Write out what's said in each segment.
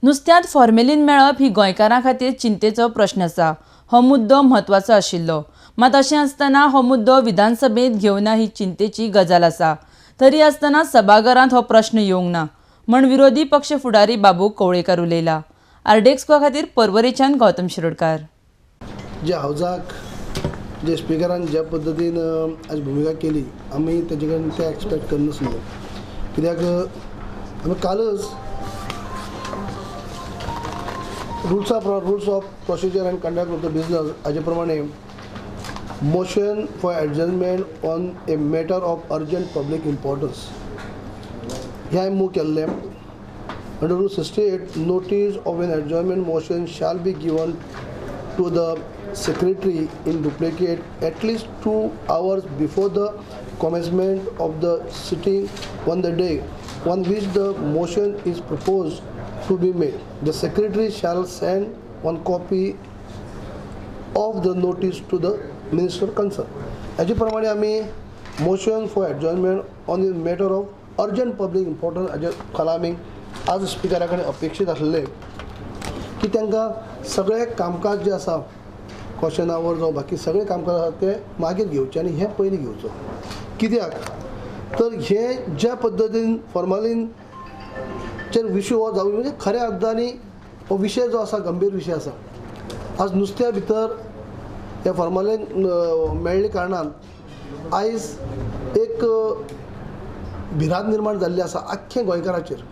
नुस्त्यांत formalin मेळप ही गोंयकारां खातीर चिंतेचो प्रश्न आसा। हो मुद्दो म्हत्वाचो आशिल्लो, मात अशें आसतना हो मुद्दो विधानसभेंत घेवना ही चिंतेची गजाल आसा। तरी आसतना सभाघरांत हो प्रश्न येवंक ना म्हण विरोधी पक्ष फुडारी बाबू कवळेकार उलयला। आरडेक्सको खातीर पर्वरेच्यान गौतम शिरोडकार। जे हावजाक जे स्पिकरान ज्या पद्दतीन आज भुमिका केली आमी तेजे कडेन ते एक्सपेक्ट करनासलो, कित्याक आमी कालच rules of procedure and conduct of the business हाजे प्रमाणे motion for adjournment on a matter of urgent public importance हे हांवें मूव केल्लें। Under rule 68 notice of an adjournment motion shall be given to the secretary in duplicate at least 2 hours before the commencement of the sitting on the day on which the motion is proposed to be made. The secretary shall send one copy of the notice to the minister concerned. याचे प्रमाणे आम्ही motion for adjournment on the matter of urgent public importance हाजे खाला आमी आज स्पिकरा कडेन अपेक्षीत आसले की तांकां सगळे कामकाज जे आसा क्वेश्चन आवर जावं बाकी सगळे कामकाज आसा ते मागीर घेवचे आनी हे पयलीं घेवचो। कित्याक तर हे ज्या पद्दतीन फॉर्मालिनचेर विशय हो जावं म्हणजे खऱ्या अर्थांनी हो विशय जो आसा गंभीर विशय आसा। आज नुस्त्या भितर हे फॉर्मालिन मेळ्ळे कारणान आयज एक भिरांत निर्माण जाल्ली आसा आख्खे गोंयकाराचेर।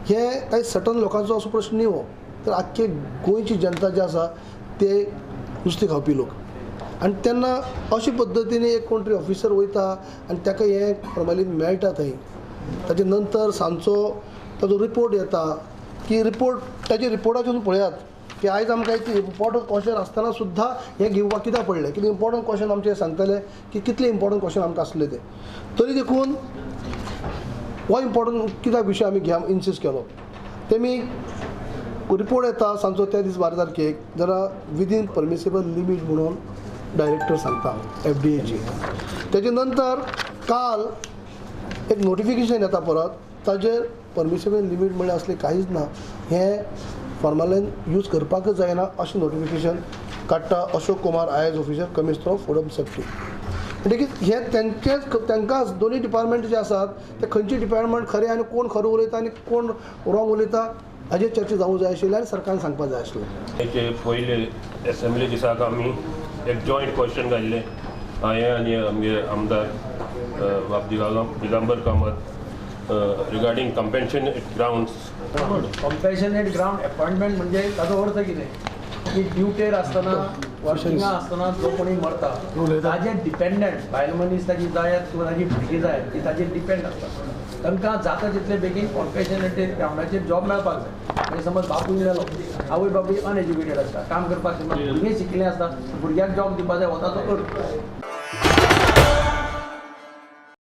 हे कांय सटन लोकांचो असो प्रश्न न्ही हो, तर आख्खे गोंयची जनता जे आसा ते नुस्तें खावपी लोक आनी तेन्ना अशे पद्दतीन एक कोण तरी ऑफिसर वयता आनी ताका हें फॉर्मालिन मेळटा थंय, ताजे नंतर सांजचो ताजो रिपोर्ट येता की ताजे रिपोर्टाचेर पळयात की आयज आमकां एक इम्पॉर्टंट क्वेश्चन आसतना सुद्दां हें घेवपाक कित्याक पडलें, कितें इम्पॉर्टंट क्वेश्चन आमचे सांगतले की कितले इम्पॉर्टंट क्वेश्चन आमकां आसले ते। तरी देखून हो इम्पॉर्टंट कित्याक विशय आमी इन्सिस्ट केलो तेमी रिपोर्ट येता सांजचो त्या दीस 12 तारखेक जरा विदीन परमिसिबल लिमीट म्हणून डायरेक्टर सांगता FDAची। तेजे नंतर काल एक नोटिफिकेशन येता परत ताजेर परमिसिबल लिमीट म्हणल्यार असले कांयच ना, हें फॉर्मालिन यूज करपाकच जायना अशें नोटिफिकेशन काडटा Ashok Kumar IAS officer commissioner of food end safety. म्हणटकीर हे तांकां दोनूय डिपार्टमेंट जे आसात ते खंयचे डिपार्टमेंट खरें आनी कोण खरें उलयता आनी कोण रॉंग उलयता हाजेर चर्चा जावंक जाय आशिल्ली आनी सरकारान सांगपाक जाय आशिल्लें। तेचे पयले असेंब्ली दिसाक आमी एक जॉयंट क्वेश्चन घाल्ले हांवें आनी आमगे आमदार Digambar Kamat regarding compassionate grounds. Compassionate ground appointment म्हणजे ताजो अर्थ कितें की ड्युटेर आसतना वर्किंगा आसतना जो कोणी मरता ताजे डिपेंडंट बायल मनीस ताजी जायत किंवा ताजी भुरगीं जायत ती ताजेर डिपेंड आसता, तांकां जाता तितले बेगीन कंपेन्शनेटेड ग्राउंडाचेर जॉब मेळपाक जाय। म्हणजे समज बापूय गेलो आवय बापूय अनएज्युकेटेड आसता, काम करपाक भुरगीं शिकले आसता, भुरग्याक जॉब दिवपाक जाय वता तो अर्थ।